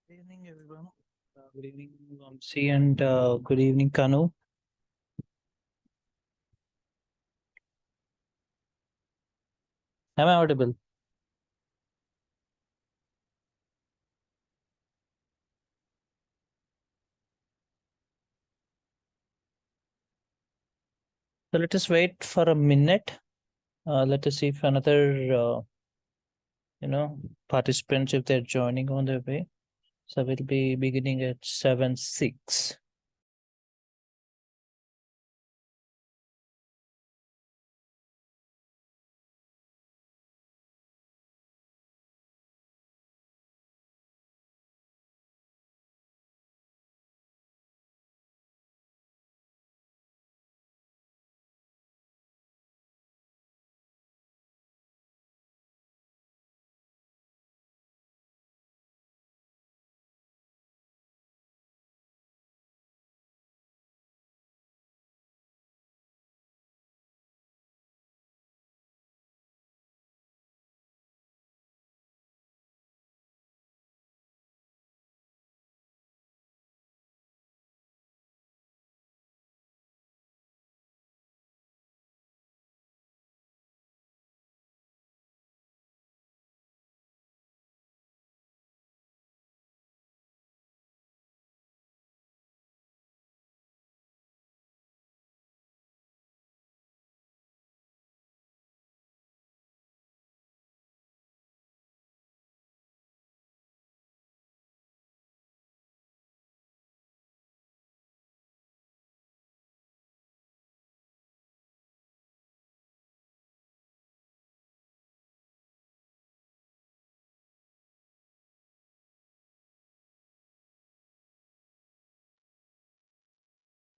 Good evening, everyone. Good evening, Vamsi, and good evening, Kanu. Am I audible? So let us wait for a minute. Let us see if another, you know, participants, if they're joining on their way. So we'll be beginning at 7:06.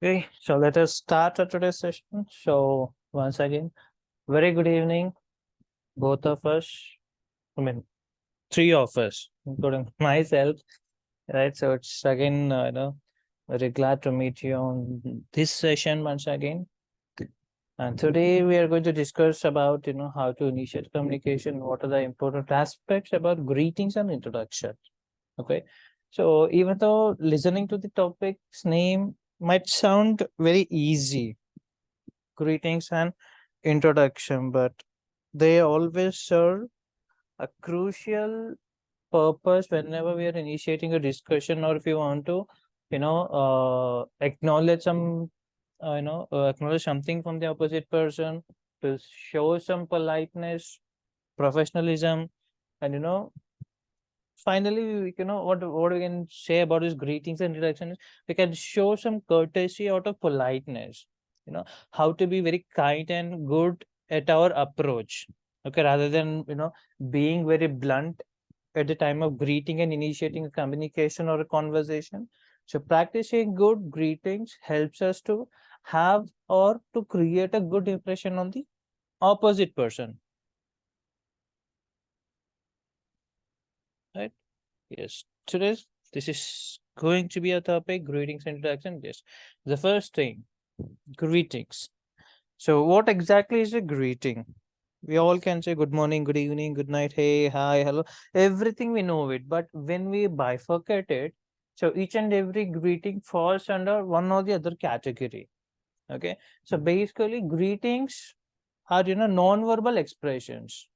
Okay, so let us start our today's session. So once again, very good evening, both of us. I mean, three of us, including myself. Right. So it's again, very glad to meet you on this session once again. And today we are going to discuss about, how to initiate communication. What are the important aspects about greetings and introduction? Okay. So even though listening to the topic's name might sound very easy, greetings and introduction, but they always serve a crucial purpose whenever we are initiating a discussion, or if you want to acknowledge some acknowledge something from the opposite person, to show some politeness, professionalism, and finally what we can say about his greetings and introductions. We can show some courtesy out of politeness, how to be very kind and good at our approach. Okay, rather than being very blunt at the time of greeting and initiating a communication or a conversation. So practicing good greetings helps us to have or to create a good impression on the opposite person, right? Yes. Today's this is going to be a topic, greetings and introduction. Yes. The first thing, greetings. So what exactly is a greeting? We all can say good morning, good evening, good night, hey, hi, hello. Everything we know it, but when we bifurcate it, so each and every greeting falls under one or the other category. Okay. So basically, greetings are non-verbal expressions.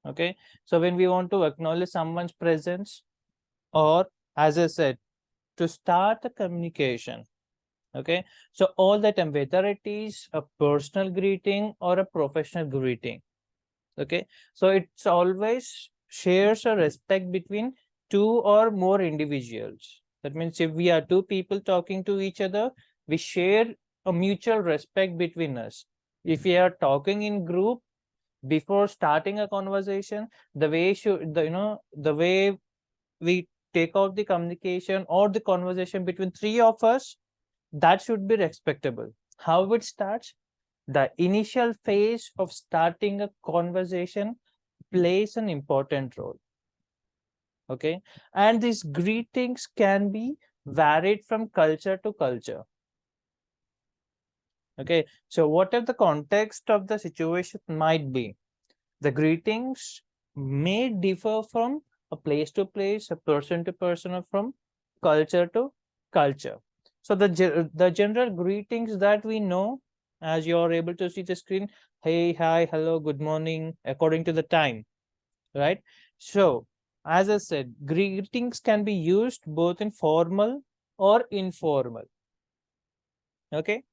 Okay. So when we want to acknowledge someone's presence, or as I said, to start a communication. Okay. So all the time, whether it is a personal greeting or a professional greeting. Okay. So it's always shares a respect between two or more individuals. That means if we are two people talking to each other, we share a mutual respect between us. If we are talking in group, before starting a conversation, the way should the way we take out the communication or the conversation between three of us, that should be respectable. How it starts? The initial phase of starting a conversation plays an important role. Okay. And these greetings can be varied from culture to culture. Okay. So, whatever the context of the situation might be, the greetings may differ from a place to place, a person to person, or from culture to culture. So the general greetings that we know, as you are able to see the screen, hey, hi, hello, good morning, according to the time, right? So as I said, greetings can be used both in formal or informal. Okay.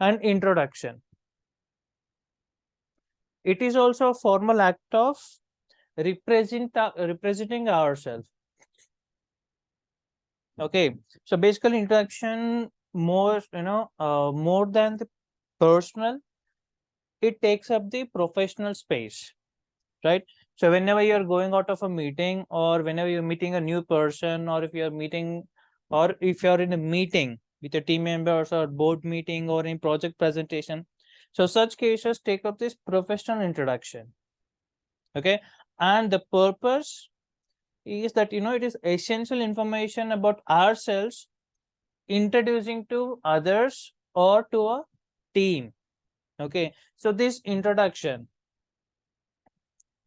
And introduction. It is also a formal act of representing ourselves. Okay. So basically introduction more, more than the personal, it takes up the professional space, right? So whenever you're going out of a meeting, or whenever you're meeting a new person, or if you're meeting, or if you're in a meeting with a team members or board meeting or in project presentation, so such cases take up this professional introduction. Okay. And the purpose is that, it is essential information about ourselves, introducing to others or to a team. Okay. So this introduction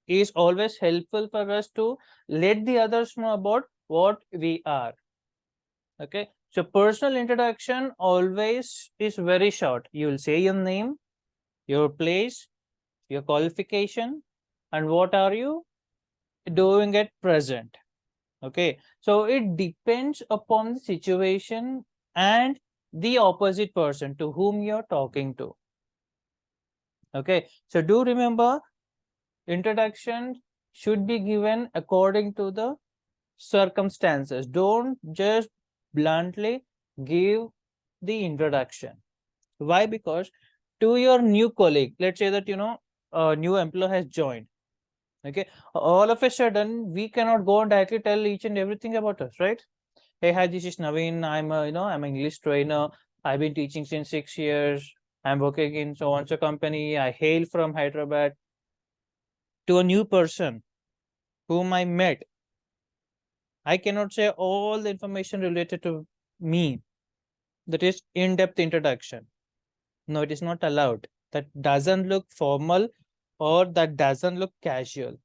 is always helpful for us to let the others know about what we are. Okay. So personal introduction always is very short. You will say your name, your place, your qualification, and what are you doing at present. Okay. So it depends upon the situation and the opposite person to whom you're talking to. Okay. So do remember, introduction should be given according to the circumstances. Don't just bluntly give the introduction. Why? Because to your new colleague, let's say that, a new employee has joined. Okay. All of a sudden, we cannot go and directly tell each and everything about us, right? Hey, hi, this is Naveen. I'm an English trainer. I've been teaching since 6 years. I'm working in so and so company. I hail from Hyderabad. To a new person whom I met, I cannot say all the information related to me. That is in-depth introduction. No, it is not allowed. That doesn't look formal, or that doesn't look casual.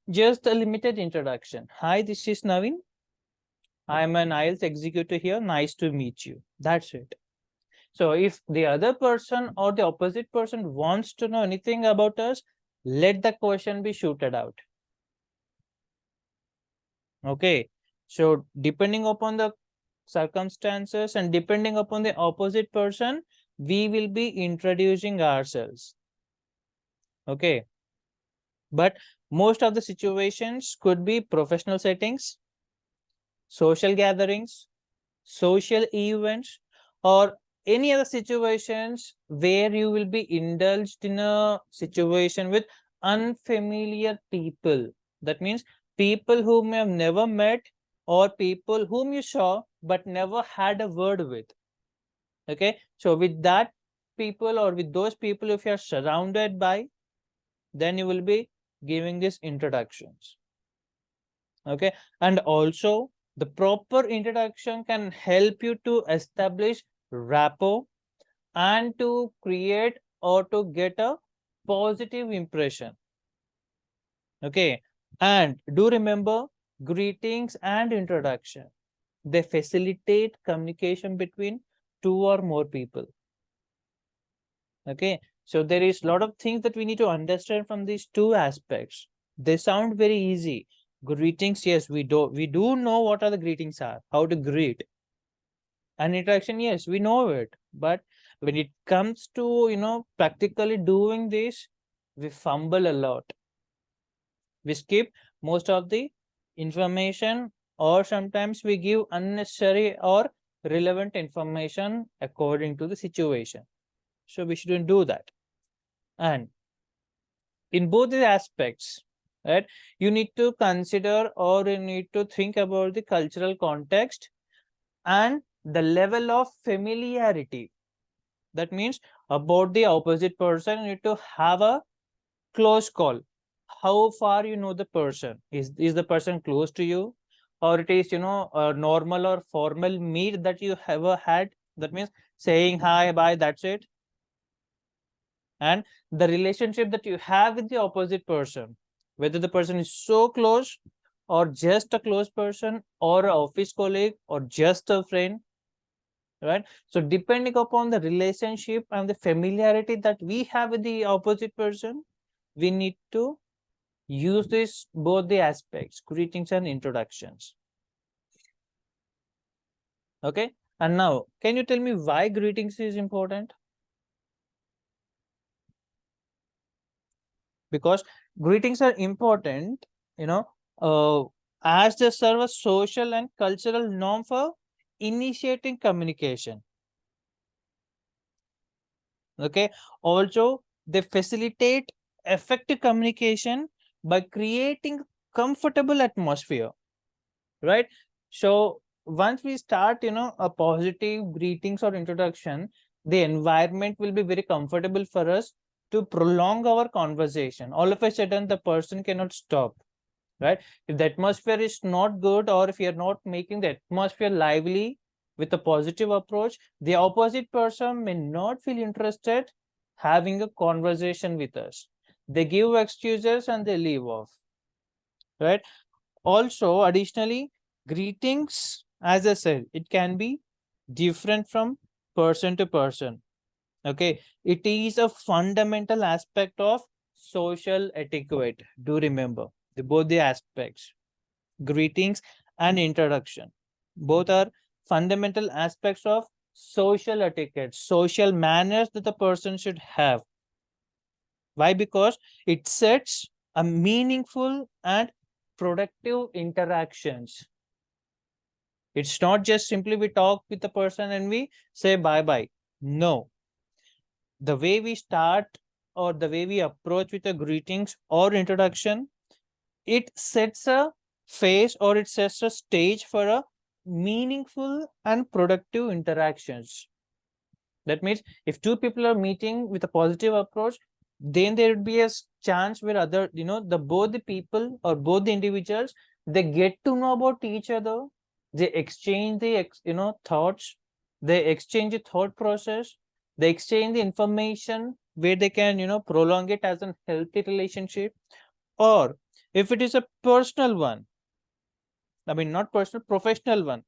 Just a limited introduction. Hi, this is Naveen. I'm an IELTS executive here. Nice to meet you. That's it. So if the other person or the opposite person wants to know anything about us, let the question be shooted out. Okay. So depending upon the circumstances and depending upon the opposite person, we will be introducing ourselves. Okay. But most of the situations could be professional settings, social gatherings, social events, or any other situations where you will be indulged in a situation with unfamiliar people. That means people whom you have never met, or people whom you saw but never had a word with. Okay. So with that people, or with those people, if you are surrounded by, then you will be giving these introductions. Okay. And also the proper introduction can help you to establish rapport and to create or to get a positive impression. Okay. And do remember, greetings and introduction, they facilitate communication between two or more people. Okay. So there is a lot of things that we need to understand from these two aspects. They sound very easy. Greetings, yes, we do know what are the greetings are, how to greet. And interaction, yes, we know it. But when it comes to, practically doing this, we fumble a lot. We skip most of the information, or sometimes we give unnecessary or relevant information according to the situation. So we shouldn't do that. And in both the aspects, right, you need to consider, or you need to think about the cultural context and the level of familiarity. That means about the opposite person, you need to have a close call. How far you know the person? Is the person close to you, or it is, a normal or formal meet that you ever had? That means saying hi, bye, that's it. And the relationship that you have with the opposite person, whether the person is so close or just a close person or an office colleague or just a friend, right? So depending upon the relationship and the familiarity that we have with the opposite person, we need to use this both the aspects, greetings and introductions. Okay, and now can you tell me why greetings is important? Because greetings are important, you know, as they serve a social and cultural norm for initiating communication. Okay, also they facilitate effective communication by creating comfortable atmosphere, right? So once we start, a positive greetings or introduction, the environment will be very comfortable for us to prolong our conversation. All of a sudden the person cannot stop, right? If the atmosphere is not good, or if you're not making the atmosphere lively with a positive approach, the opposite person may not feel interested having a conversation with us. They give excuses and they leave off, right? Also, additionally, greetings, as I said, it can be different from person to person. Okay, it is a fundamental aspect of social etiquette. Do remember both the aspects, greetings and introduction. Both are fundamental aspects of social etiquette, social manners that the person should have. Why? Because it sets a meaningful and productive interactions. It's not just simply we talk with the person and we say bye bye. No, the way we start or the way we approach with a greetings or introduction, it sets a phase or it sets a stage for a meaningful and productive interactions. That means if two people are meeting with a positive approach, then there would be a chance where other, the both the people or both the individuals, they get to know about each other. They exchange the thoughts. They exchange the thought process. They exchange the information where they can prolong it as a healthy relationship. Or if it is a personal one, I mean not personal, professional one,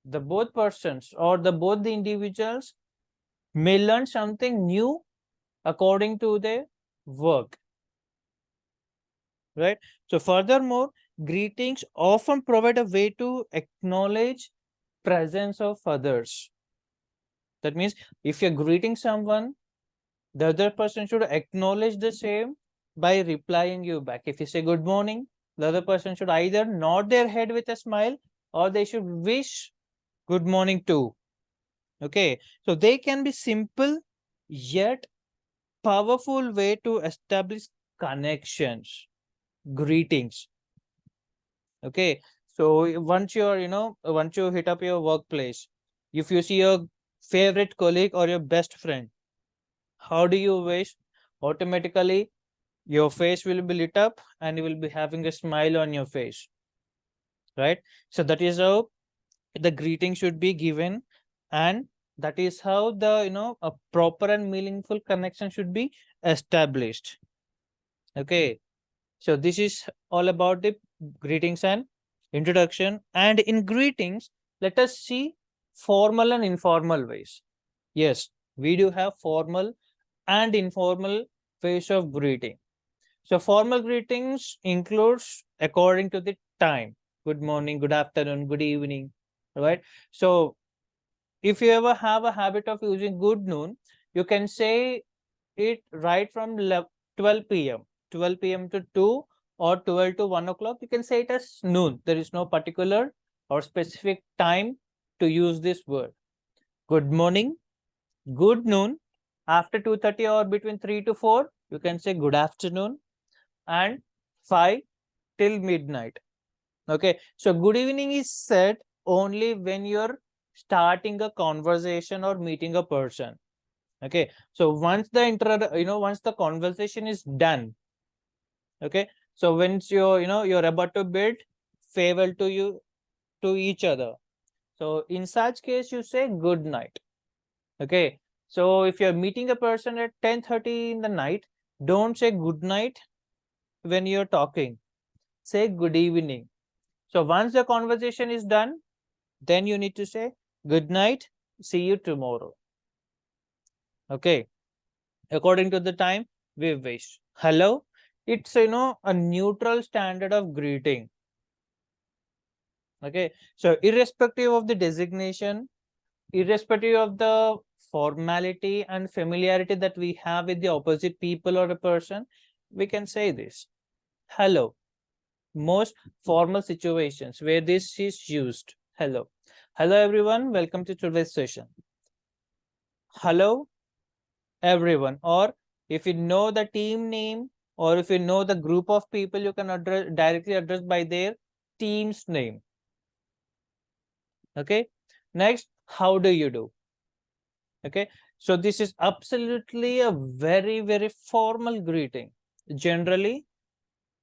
the both persons or the both the individuals may learn something new according to their work, right? So furthermore, greetings often provide a way to acknowledge presence of others. That means if you're greeting someone, the other person should acknowledge the same by replying you back. If you say good morning, the other person should either nod their head with a smile or they should wish good morning too. Okay, so they can be simple yet powerful way to establish connections. Greetings. Okay, so once you're once you hit up your workplace, if you see your favorite colleague or your best friend, how do you wish? Automatically your face will be lit up and you will be having a smile on your face, right? So that is how the greeting should be given, and that is how the a proper and meaningful connection should be established. Okay, so this is all about the greetings and introduction. And in greetings, let us see formal and informal ways. Yes, we do have formal and informal ways of greeting. So formal greetings includes according to the time. Good morning, good afternoon, good evening, right? So if you ever have a habit of using good noon, you can say it right from 12 p.m. 12 p.m. to 2 or 12 to 1 o'clock. You can say it as noon. There is no particular or specific time to use this word. Good morning, good noon. After 2:30 or between 3 to 4, you can say good afternoon, and 5 till midnight. Okay, so good evening is said only when you're starting a conversation or meeting a person. Okay, so once the once the conversation is done, okay, so once you're about to bid farewell to you to each other, so in such case you say good night. Okay, so if you're meeting a person at 10:30 in the night, don't say good night, when you're talking, say good evening. So once the conversation is done, then you need to say good night, see you tomorrow. Okay. According to the time we wish. Hello. It's a neutral standard of greeting. Okay. So irrespective of the designation, irrespective of the formality and familiarity that we have with the opposite people or a person, we can say this. Hello. Most formal situations where this is used. Hello. Hello everyone. Welcome to today's session. Hello everyone. Or if you know the team name or if you know the group of people, you can directly address by their team's name. Okay. Next, how do you do? Okay. So this is absolutely a very, very formal greeting. Generally,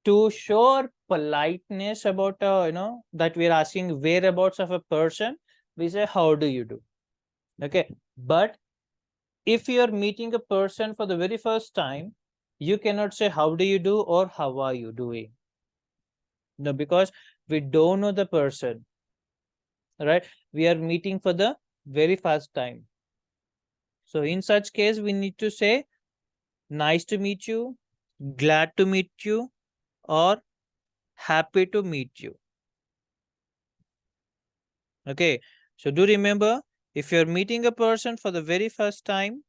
to show politeness about that we're asking whereabouts of a person, we say how do you do. Okay. But if you're meeting a person for the very first time, you cannot say how do you do or how are you doing. No, because we don't know the person, right? We are meeting for the very first time. So in such case, we need to say nice to meet you, glad to meet you, or happy to meet you. Okay. So do remember, if you're meeting a person for the very first time,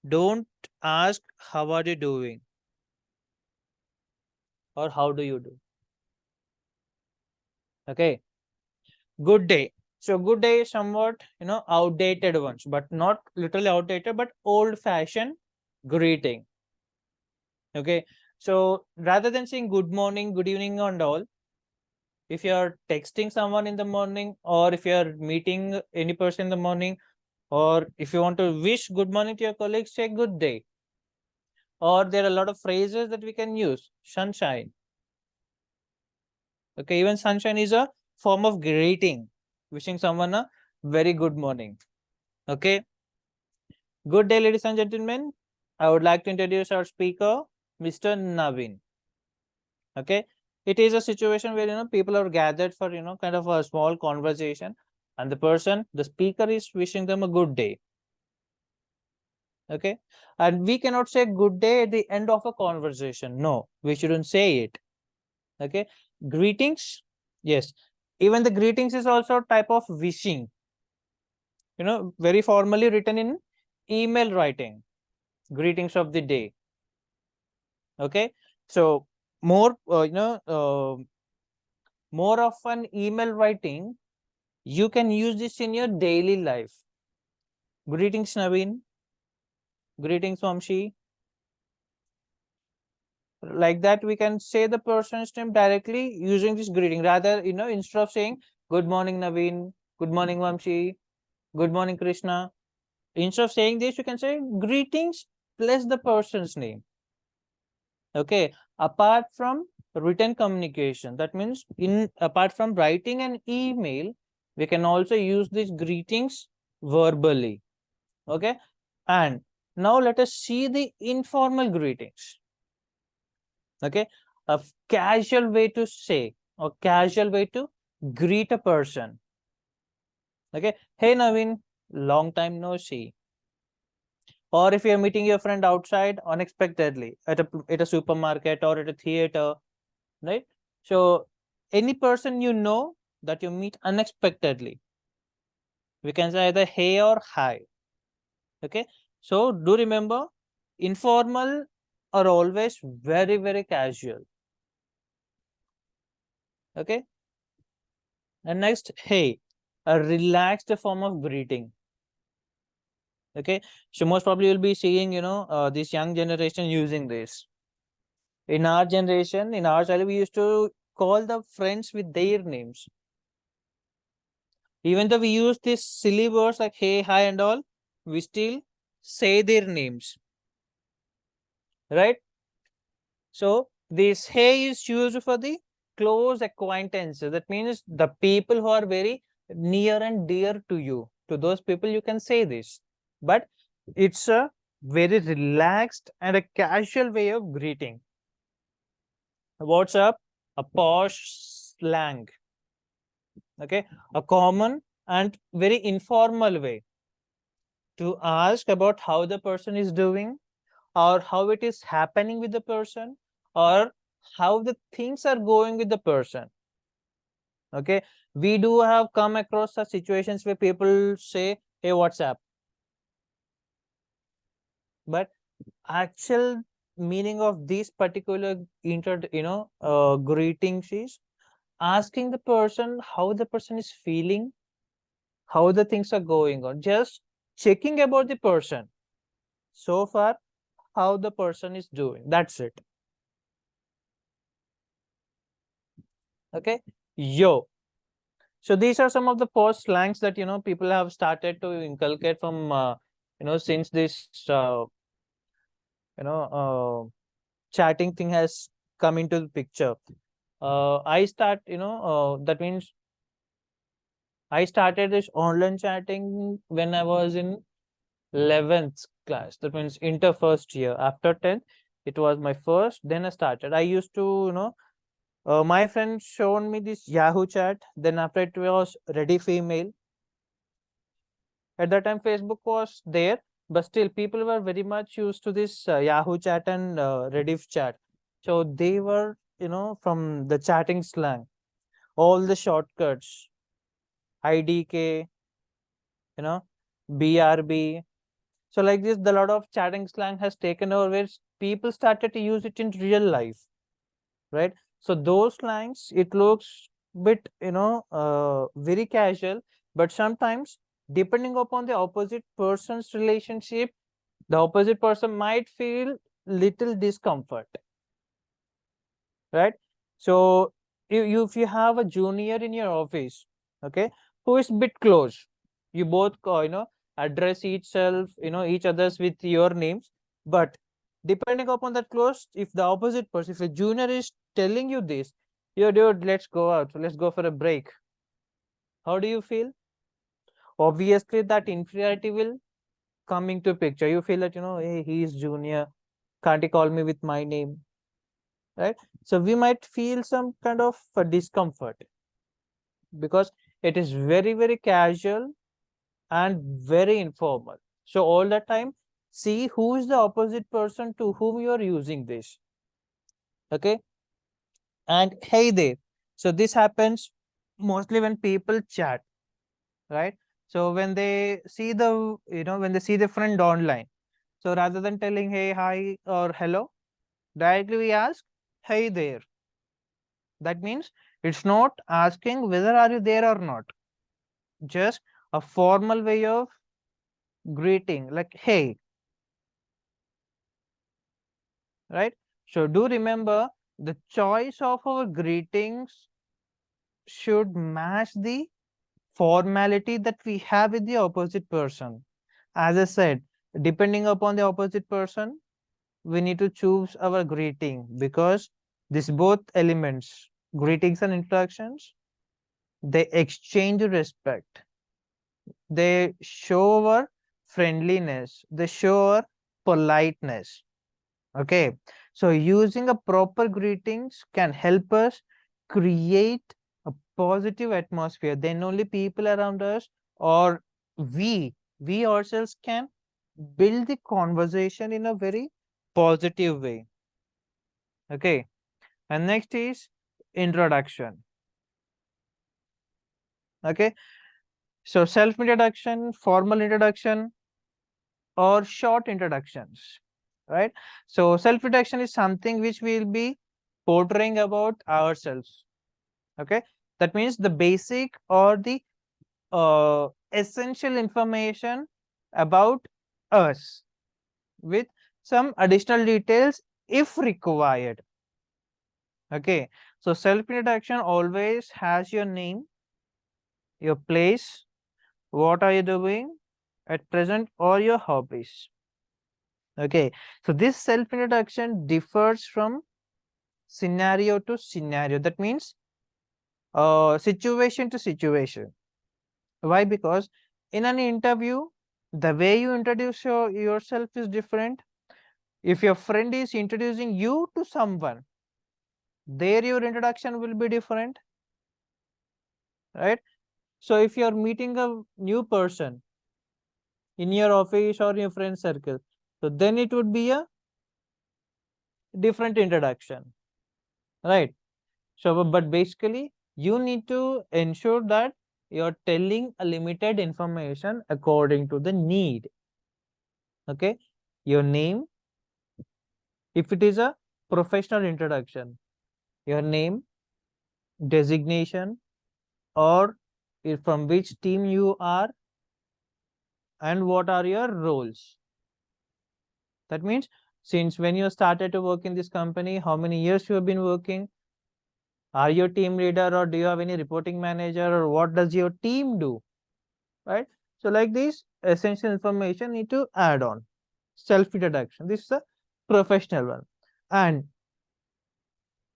don't ask how are you doing or how do you do. Okay. Good day. So good day is somewhat outdated ones, but not literally outdated, but old fashioned greeting. Okay. So rather than saying good morning, good evening and all, if you're texting someone in the morning or if you're meeting any person in the morning, or if you want to wish good morning to your colleagues, say good day. Or there are a lot of phrases that we can use. Sunshine. Okay, even sunshine is a form of greeting, wishing someone a very good morning. Okay. Good day, ladies and gentlemen. I would like to introduce our speaker, Mr. Naveen. Okay. It is a situation where people are gathered for kind of a small conversation, and the speaker is wishing them a good day. Okay. And we cannot say good day at the end of a conversation. No, we shouldn't say it. Okay. Greetings. Yes. Even the greetings is also a type of wishing, very formally written in email writing. Greetings of the day. Okay. So more, more often email writing, you can use this in your daily life. Greetings, Naveen. Greetings, Vamshi. Like that, we can say the person's name directly using this greeting. Rather, instead of saying good morning, Naveen, good morning, Vamshi, good morning, Krishna. Instead of saying this, you can say greetings plus the person's name. Okay. Apart from written communication, that means apart from writing an email, we can also use these greetings verbally. Okay. And now let us see the informal greetings. Okay. A casual way to say or casual way to greet a person. Okay. Hey, Naveen, long time no see. Or if you're meeting your friend outside unexpectedly at a supermarket or at a theater, right? So any person that you meet unexpectedly, we can say either hey or hi. Okay. So do remember, informal are always very, very casual. Okay. And next, hey, a relaxed form of greeting. Okay. So most probably you'll be seeing, this young generation using this. In our generation, in our childhood, we used to call the friends with their names. Even though we use these silly words like hey, hi, and all, we still say their names, right? So this hey is used for the close acquaintances. That means the people who are very near and dear to you. To those people, you can say this. But it's a very relaxed and a casual way of greeting. What's up? A posh slang. Okay, a common and very informal way to ask about how the person is doing, or how it is happening with the person, or how the things are going with the person. Okay, we do have come across such situations where people say, hey, what's up? But actual meaning of this particular greetings is asking the person how the person is feeling, how the things are going on, just checking about the person so far, how the person is doing, that's it. Okay, yo. So these are some of the post slangs that people have started to inculcate from since this you know chatting thing has come into the picture. I start that means I started this online chatting when I was in 11th class. That means inter first year. After 10th, it was my first. Then I started. I used to, my friend shown me this Yahoo chat. Then after it was Ready Female. At that time, Facebook was there, but still people were very much used to this Yahoo chat and Rediff chat. So they were, from the chatting slang, all the shortcuts, IDK, you know, BRB. So like this, the lot of chatting slang has taken over where people started to use it in real life, right? So those slangs, it looks bit, very casual, but sometimes depending upon the opposite person's relationship, the opposite person might feel little discomfort, right? So if you have a junior in your office, okay, who is bit close, you both address each others with your names, but depending upon that close, if the opposite person, if a junior is telling you this, yo dude, let's go out, let's go for a break, how do you feel? Obviously that inferiority will come into picture. You feel that hey, he is junior, can't he call me with my name, right? So we might feel some kind of discomfort because it is very very casual and very informal. So all the time, see who is the opposite person to whom you are using this. Okay, and hey there. So this happens mostly when people chat, right? So when they see when they see the friend online, so rather than telling hey, hi, or hello, directly we ask hey there. That means it's not asking whether are you there or not, just a formal way of greeting, like hey, right? So do remember, the choice of our greetings should match the formality that we have with the opposite person. As I said, depending upon the opposite person, we need to choose our greeting, because these both elements, greetings and introductions, they exchange respect, they show our friendliness, they show our politeness. Okay, so using a proper greetings can help us create a positive atmosphere. Then only people around us, or we ourselves can build the conversation in a very positive way. Okay, and next is introduction. Okay, so self introduction, formal introduction, or short introductions, right? So self introduction is something which we'll be portraying about ourselves. Okay, that means the basic or the essential information about us, with some additional details if required. Okay, so self introduction always has your name, your place, what are you doing at present, or your hobbies. Okay, so this self introduction differs from scenario to scenario. That means situation to situation. Why? Because in an interview, the way you introduce yourself is different. If your friend is introducing you to someone, there your introduction will be different, right? So if you're meeting a new person in your office or your friend circle, so then it would be a different introduction, right? So, but basically, you need to ensure that you're telling a limited information according to the need. Okay, your name, if it is a professional introduction, your name, designation, or from which team you are, and what are your roles. That means, since when you started to work in this company, how many years you have been working, are you a team leader, or do you have any reporting manager, or what does your team do, right? So like this essential information need to add on. Self introduction, this is a professional one. And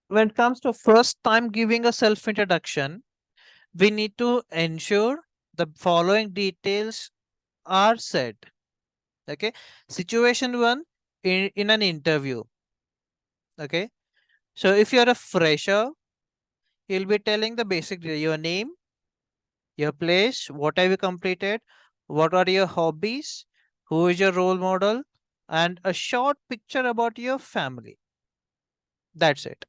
when it comes to first time giving a self introduction, we need to ensure the following details are said. Okay, situation one, in an interview. Okay, so if you're a fresher, you'll be telling the basic your name, your place, what have you completed, what are your hobbies, who is your role model, and a short picture about your family. That's it.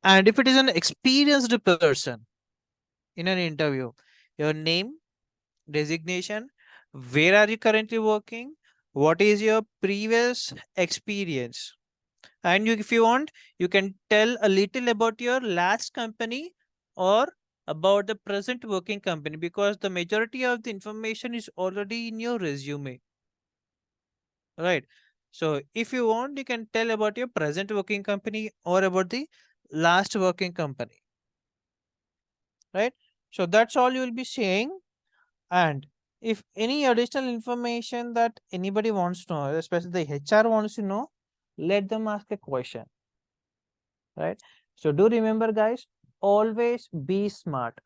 And if it is an experienced person in an interview, your name, designation, where are you currently working, what is your previous experience, and you, if you want, you can tell a little about your last company or about the present working company, because the majority of the information is already in your resume, right? So if you want, you can tell about your present working company or about the last working company, right? So that's all you will be saying. And if any additional information that anybody wants to know, especially the HR wants to know, let them ask a question, right? So do remember, guys, always be smart.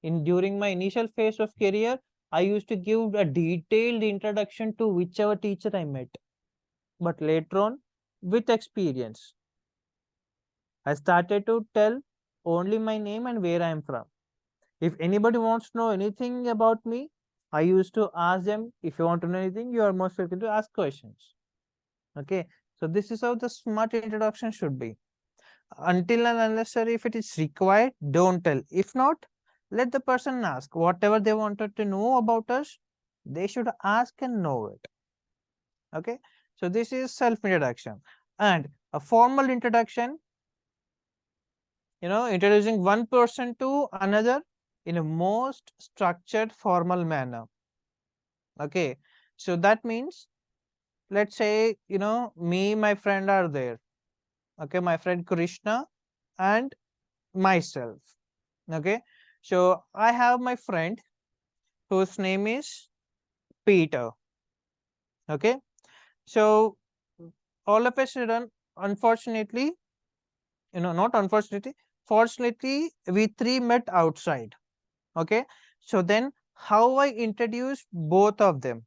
In during my initial phase of career, I used to give a detailed introduction to whichever teacher I met. But later on, with experience, I started to tell only my name and where I am from. If anybody wants to know anything about me, I used to ask them, if you want to know anything, you are most welcome to ask questions. Okay. So this is how the smart introduction should be. Until and unless if it is required, don't tell. If not, let the person ask whatever they wanted to know about us. They should ask and know it. Okay. So this is self introduction. And a formal introduction, introducing one person to another in a most structured formal manner. Okay, so that means, let's say, me, my friend are there. Okay, my friend Krishna and myself. Okay, so I have my friend whose name is Peter. Okay, so all of a sudden, unfortunately, not unfortunately, fortunately, we three met outside. Okay, so then how I introduce both of them?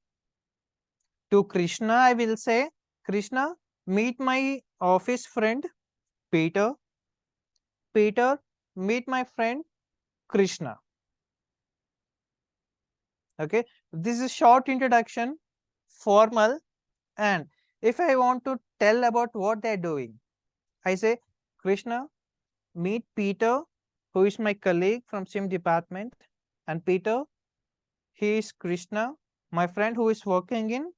To Krishna, I will say, Krishna, meet my office friend Peter. Peter, meet my friend Krishna. Okay, this is short introduction, formal. And if I want to tell about what they're doing, I say, Krishna, meet Peter, who is my colleague from same department. And Peter, he is Krishna, my friend who is working in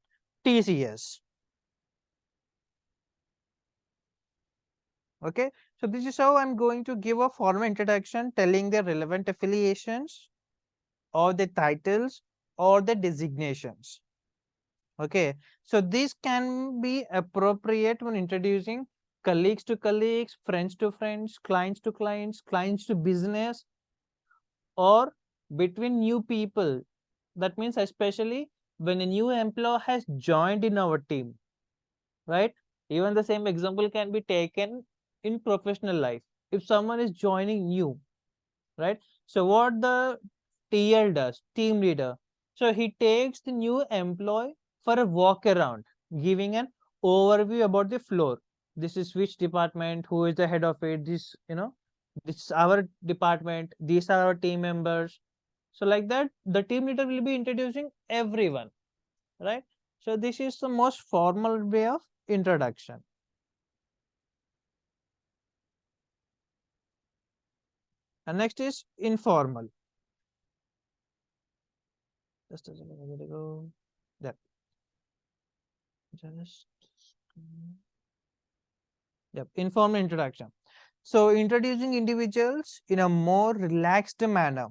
TCS. Okay, so this is how I'm going to give a formal introduction telling the relevant affiliations or the titles or the designations. Okay, so this can be appropriate when introducing colleagues to colleagues, friends to friends, clients to clients, clients to business, or between new people. That means especially when a new employee has joined in our team, right? Even the same example can be taken in professional life. If someone is joining new, right? So what the TL does, team leader, so he takes the new employee for a walk around, giving an overview about the floor. this is which department, who is the head of it, this, this is our department, these are our team members. So like that, the team leader will be introducing everyone, right? So this is the most formal way of introduction. And next is informal. Just a second, I'm gonna go there. Just yep, informal introduction. So introducing individuals in a more relaxed manner,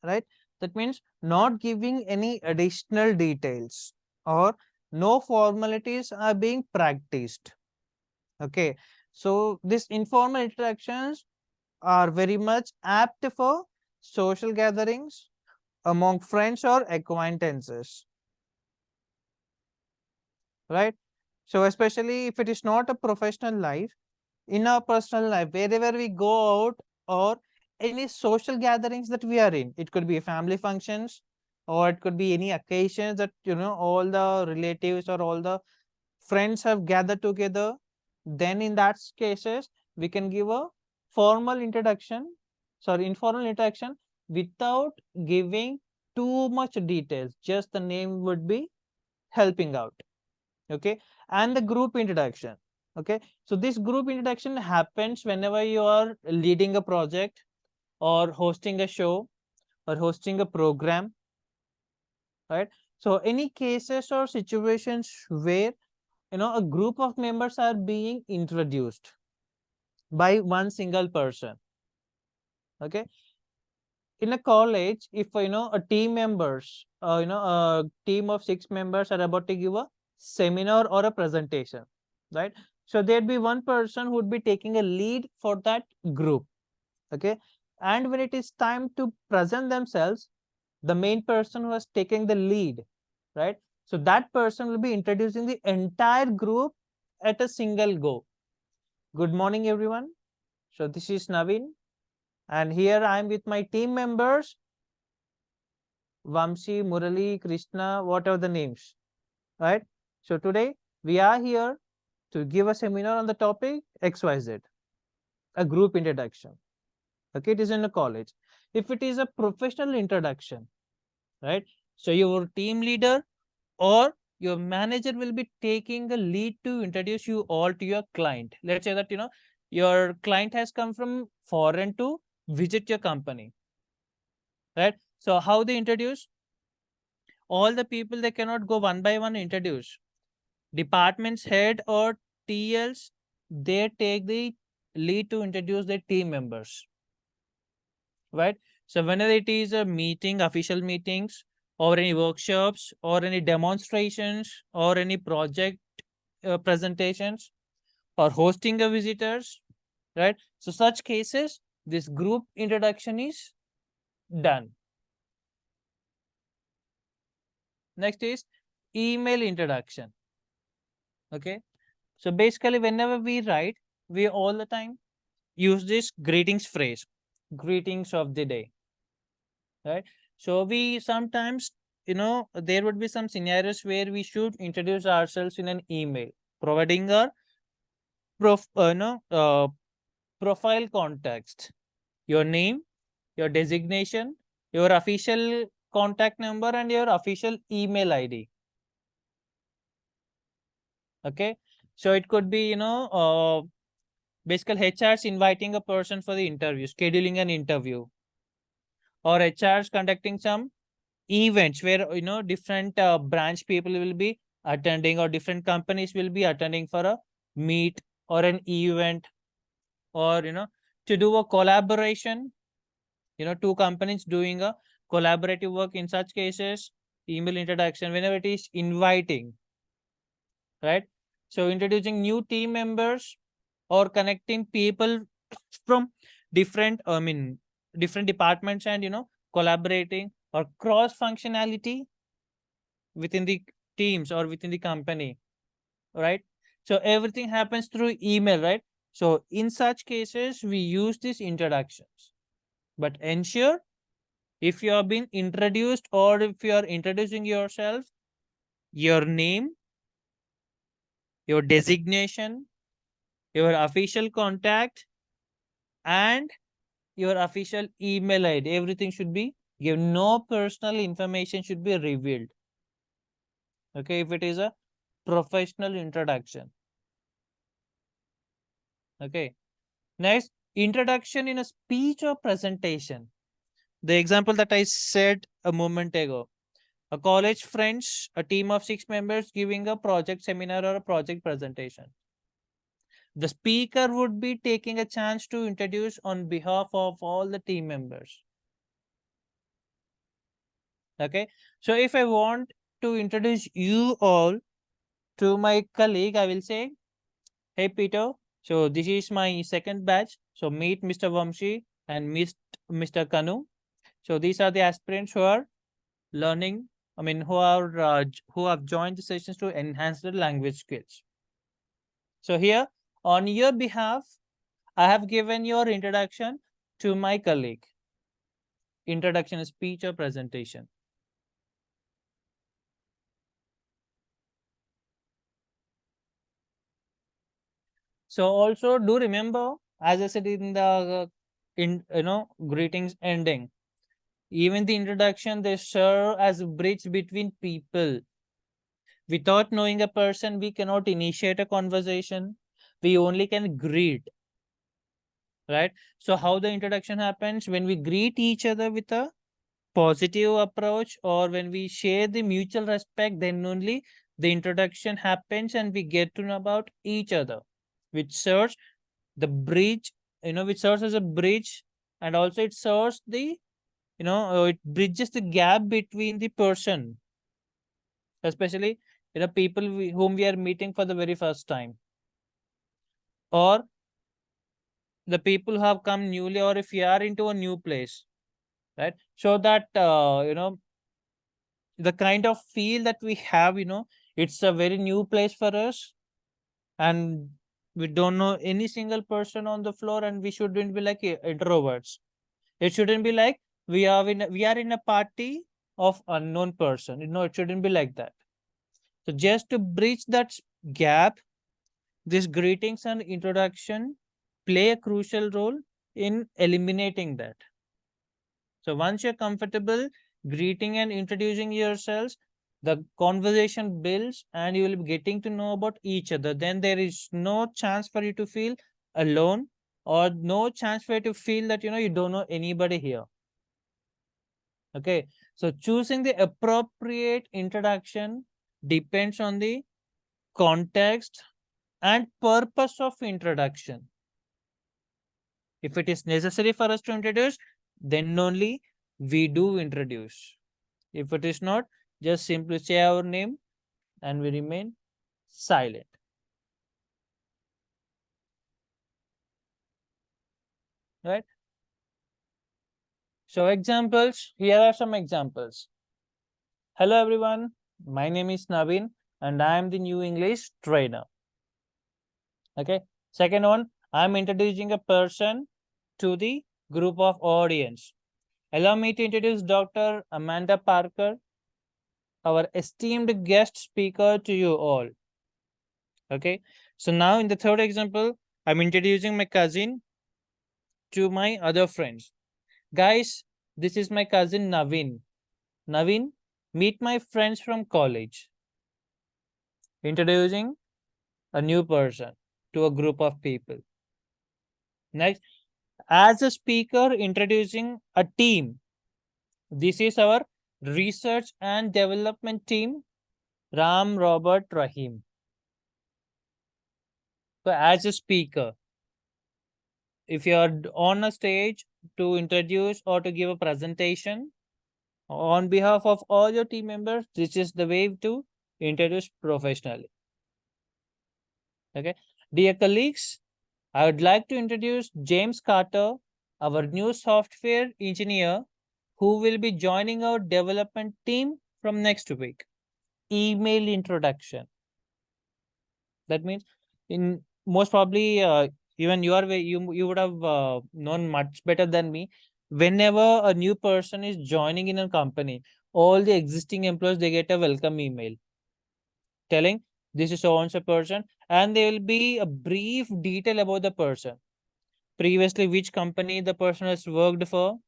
right? That means not giving any additional details, or no formalities are being practiced. Okay, so these informal interactions are very much apt for social gatherings among friends or acquaintances, right? So especially if it is not a professional life, in our personal life, wherever we go out, or any social gatherings that we are in, it could be family functions, or it could be any occasions that all the relatives or all the friends have gathered together, then in that cases we can give a formal introduction, sorry, informal introduction, without giving too much details, just the name would be helping out. Okay, and the group introduction. Okay, so this group introduction happens whenever you are leading a project, or hosting a show, or hosting a program, right? So any cases or situations where a group of members are being introduced by one single person. Okay, in a college, if a team members, a team of 6 members are about to give a seminar or a presentation, right? So there'd be one person who would be taking a lead for that group. Okay, and when it is time to present themselves, the main person who was taking the lead, right? So that person will be introducing the entire group at a single go. Good morning, everyone. So this is Naveen, and here I am with my team members, Vamsi, Murali, Krishna, whatever the names, right? So today we are here to give a seminar on the topic XYZ, a group introduction. Okay, it is in a college. If it is a professional introduction, right? So your team leader or your manager will be taking the lead to introduce you all to your client. Let's say that your client has come from foreign to visit your company, right? So how they introduce all the people, they cannot go one by one introduce. Department's head or TLs, they take the lead to introduce their team members, right? So whenever it is a meeting, official meetings, or any workshops, or any demonstrations, or any project presentations, or hosting a visitors, right? So such cases, this group introduction is done. Next is email introduction. Okay, so basically whenever we write, we all the time use this greetings phrase, greetings of the day, right? So we sometimes, there would be some scenarios where we should introduce ourselves in an email, providing our profile context, your name, your designation, your official contact number, and your official email ID. Okay, so it could be basically HR's inviting a person for the interview, scheduling an interview, or HR's conducting some events where different branch people will be attending, or different companies will be attending for a meet or an event, or to do a collaboration, two companies doing a collaborative work. In such cases, email introduction, whenever it is inviting, right? So introducing new team members, or connecting people from different, different departments, and collaborating, or cross functionality within the teams or within the company, right? So everything happens through email, right? So in such cases, we use these introductions. But ensure, if you are being introduced, or if you are introducing yourself, your name, your designation, your official contact, and your official email ID. Everything should be given. No personal information should be revealed. Okay, if it is a professional introduction. Okay. Next, introduction in a speech or presentation. The example that I said a moment ago. A college friends, a team of 6 members giving a project seminar or a project presentation. The speaker would be taking a chance to introduce on behalf of all the team members. Okay. So if I want to introduce you all to my colleague, I will say, hey Peter, so this is my second batch. So meet Mr. Vamshi and Mr. Kanu. So these are the aspirants who are learning, who have joined the sessions to enhance their language skills. So here, on your behalf, I have given your introduction to my colleague. Introduction, speech or presentation. So also do remember, as I said in the greetings ending, even the introduction, they serve as a bridge between people. Without knowing a person, we cannot initiate a conversation. We only can greet, right? So how the introduction happens? When we greet each other with a positive approach, or when we share the mutual respect, then only the introduction happens and we get to know about each other, which serves the bridge, which serves as a bridge, and also it serves the, it bridges the gap between the person, especially, people whom we are meeting for the very first time, or the people who have come newly, or if you are into a new place, right? So that, the kind of feel that we have, it's a very new place for us, and we don't know any single person on the floor, and we shouldn't be like introverts. It shouldn't be like we are in a party of unknown person. It shouldn't be like that. So just to bridge that gap, this greetings and introduction play a crucial role in eliminating that. So once you're comfortable greeting and introducing yourselves, the conversation builds and you will be getting to know about each other. Then there is no chance for you to feel alone, or no chance for you to feel that you don't know anybody here. Okay. So choosing the appropriate introduction depends on the context and purpose of introduction. If it is necessary for us to introduce, then only we do introduce. If it is not, just simply say our name and we remain silent. Right? So examples, here are some examples. Hello everyone, my name is Naveen and I am the new English trainer. Okay. Second one, I'm introducing a person to the group of audience. Allow me to introduce Dr. Amanda Parker, our esteemed guest speaker, to you all. Okay. So now in the third example, I'm introducing my cousin to my other friends. Guys, this is my cousin Naveen. Naveen, meet my friends from college. Introducing a new person to a group of people. Next, as a speaker, introducing a team. This is our research and development team, Ram, Robert, Rahim. So as a speaker, if you are on a stage to introduce or to give a presentation on behalf of all your team members, this is the way to introduce professionally. Okay. Dear colleagues, I would like to introduce James Carter, our new software engineer, who will be joining our development team from next week. Email introduction. That means, in most probably, even you would have known much better than me. Whenever a new person is joining in a company, all the existing employees, they get a welcome email telling this is so and so person, and there will be a brief detail about the person. Previously, which company the person has worked for,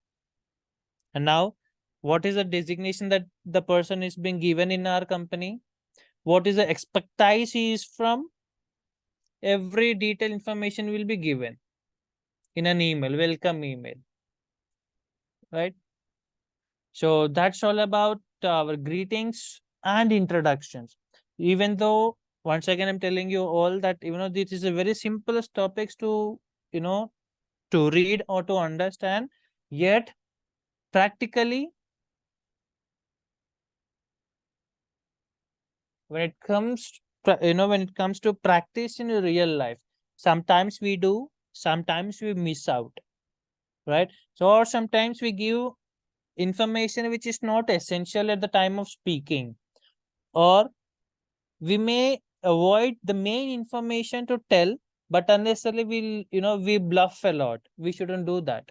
and now what is the designation that the person is being given in our company, what is the expertise he is from. Every detailed information will be given in an email, welcome email, right? So that's all about our greetings and introductions. Even though, once again, I'm telling you all that, this is a very simplest topics to, you know, to read or to understand, yet practically, when it comes, when it comes to practice in real life, sometimes we do, sometimes we miss out, right? So, or sometimes we give information which is not essential at the time of speaking, or we may avoid the main information to tell, but unnecessarily we bluff a lot. We shouldn't do that.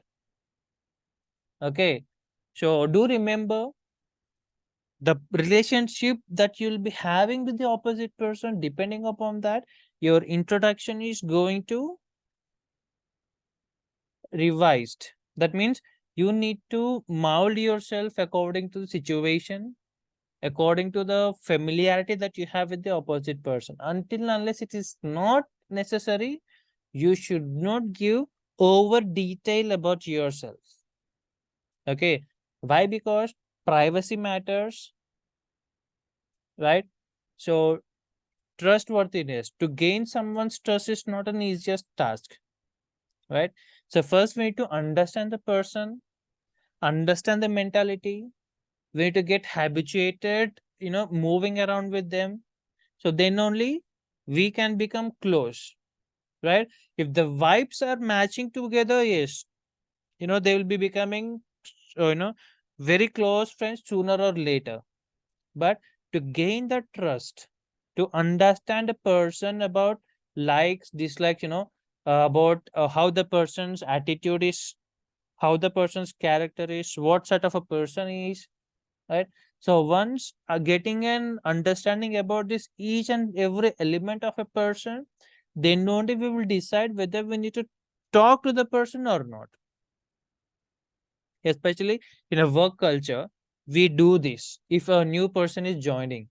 Okay, so do remember, the relationship that you'll be having with the opposite person, depending upon that, your introduction is going to revised. That means you need to mold yourself according to the situation, according to the familiarity that you have with the opposite person. Until and unless it is not necessary, you should not give over detail about yourself. Okay, why? Because privacy matters, right? So trustworthiness, to gain someone's trust is not an easiest task, right? So first we need to understand the person, understand the mentality. We need to get habituated, moving around with them. So then only we can become close, right? If the vibes are matching together, yes, they will be becoming, uh, you know, very close friends sooner or later. But to gain the trust, to understand a person about likes, dislikes, about how the person's attitude is, how the person's character is, what sort of a person he is, right? So once getting an understanding about this each and every element of a person, then only we will decide whether we need to talk to the person or not. Especially in a work culture, we do this if a new person is joining,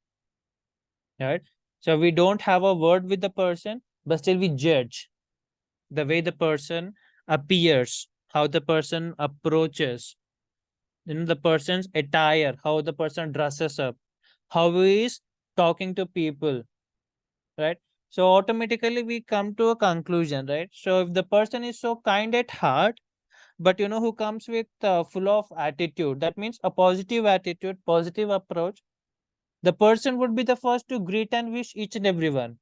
right? So we don't have a word with the person, but still we judge the way the person appears, how the person approaches, the person's attire, how the person dresses up, how he is talking to people, right? So automatically we come to a conclusion, right? So if the person is so kind at heart, but who comes with full of attitude, that means a positive attitude, positive approach, the person would be the first to greet and wish each and everyone,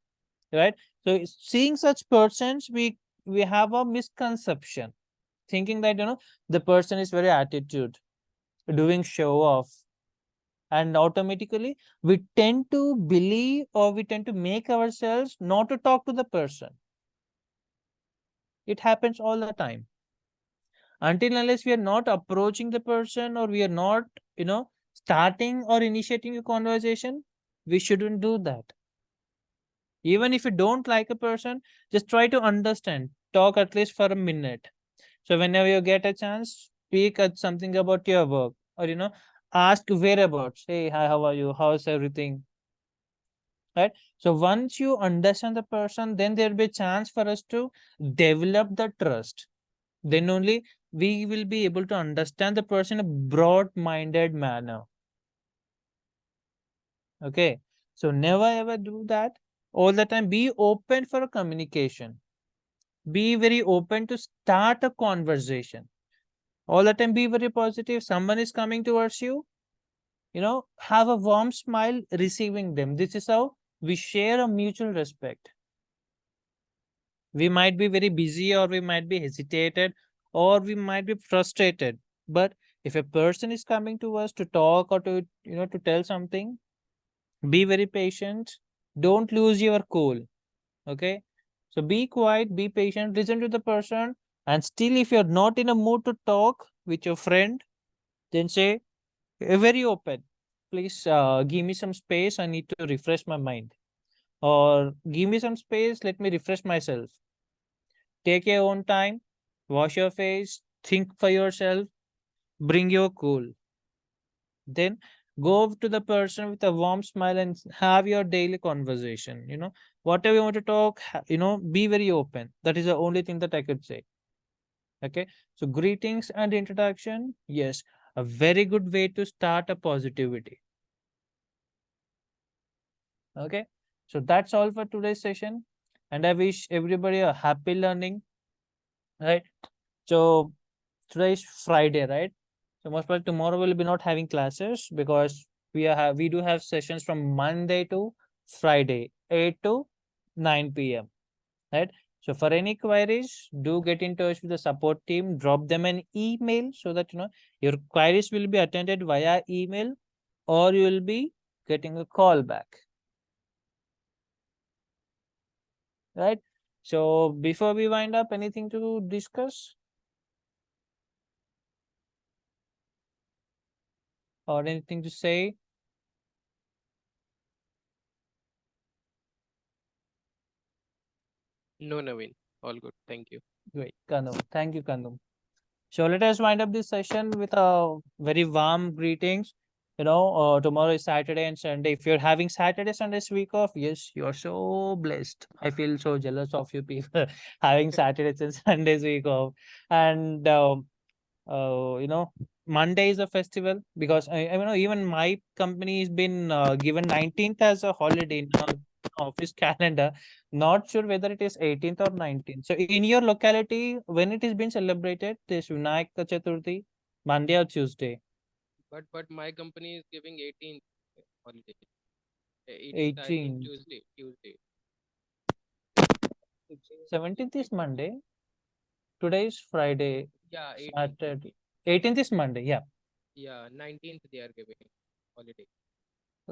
right? So seeing such persons, we have a misconception, thinking that the person is very attitude, doing show off, and automatically we tend to believe, or we tend to make ourselves not to talk to the person. It happens all the time. Until unless we are not approaching the person, or we are not starting or initiating a conversation, we shouldn't do that. Even if you don't like a person, just try to understand, talk at least for a minute. So whenever you get a chance, speak at something about your work, or ask whereabouts. Hey, hi, how are you? How's everything? Right? So once you understand the person, then there'll be a chance for us to develop the trust. Then only we will be able to understand the person in a broad-minded manner. Okay. So never ever do that. All the time, be open for a communication. Be very open to start a conversation. All the time, be very positive. Someone is coming towards you, have a warm smile receiving them. This is how we share a mutual respect. We might be very busy, or we might be hesitated, or we might be frustrated. But if a person is coming to us to talk, or to, to tell something, be very patient. Don't lose your cool. Okay. So be quiet, be patient, listen to the person. And still, if you're not in a mood to talk with your friend, then say, very open. Please give me some space. I need to refresh my mind. or give me some space, let me refresh myself. Take your own time, wash your face, think for yourself, bring your cool. Then go up to the person with a warm smile and have your daily conversation. Whatever you want to talk, be very open. That is the only thing that I could say. Okay. So greetings and introduction. Yes, a very good way to start a positivity. Okay. So that's all for today's session. And I wish everybody a happy learning. Right. So today is Friday, right? So most probably tomorrow we'll be not having classes because we do have sessions from Monday to Friday, 8 to 9 p.m. Right? So for any queries, do get in touch with the support team, drop them an email so that your queries will be attended via email or you will be getting a call back. Right? So before we wind up, anything to discuss or anything to say? No, Naveen. All good. Thank you. Great, Kanum. Thank you, Kanum. So let us wind up this session with a very warm greetings. Tomorrow is Saturday and Sunday. If you're having Saturday, Sundays week off, yes, you're so blessed. I feel so jealous of you people having Saturdays and Sundays week off. And Monday is a festival because I know even my company has been given 19th as a holiday in our office calendar. Not sure whether it is 18th or 19th. So in your locality, when it is being celebrated, this Vinayak Chaturthi, Monday or Tuesday? But my company is giving 18th holiday. 18th, I think 18th. Tuesday. Tuesday. 17th is Monday. Today is Friday. Yeah, 18th. Saturday. 18th is Monday. Yeah. Yeah, 19th they are giving holiday.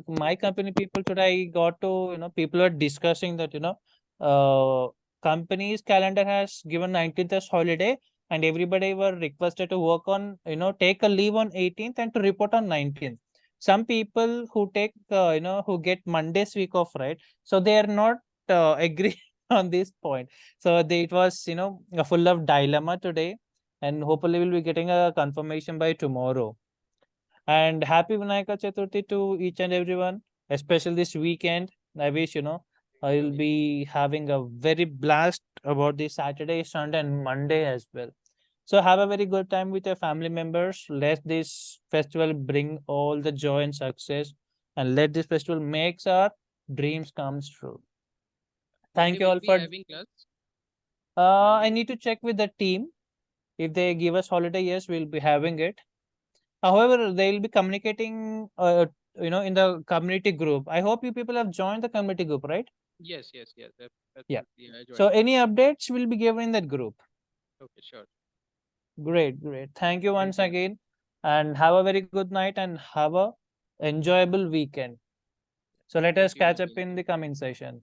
My company people today I got to people are discussing that uh company's calendar has given 19th as holiday and everybody were requested to work on take a leave on 18th and to report on 19th. Some people who take who get Monday's week off, right? So they are not agree on this point. So it was full of dilemma today, and hopefully we'll be getting a confirmation by tomorrow. And happy Vinayaka Chaturthi to each and everyone, especially this weekend. I wish, I'll Naveen. be having a very blast about this Saturday, Sunday, and Monday as well. So have a very good time with your family members. Let this festival bring all the joy and success, and let this festival makes our dreams comes true. Monday Thank you will all be for. having class. I Monday. need to check with the team. If they give us holiday, yes, we'll be having it. However, they'll be communicating, in the community group. I hope you people have joined the community group, right? Yes, yes, yes. Yeah. Absolutely. I So joined. any updates will be given in that group. Okay, sure. Great, great. Thank you Thank once you, Naveen. again, and have a very good night and have a enjoyable weekend. So let us Thank you, catch you up too. in the coming session.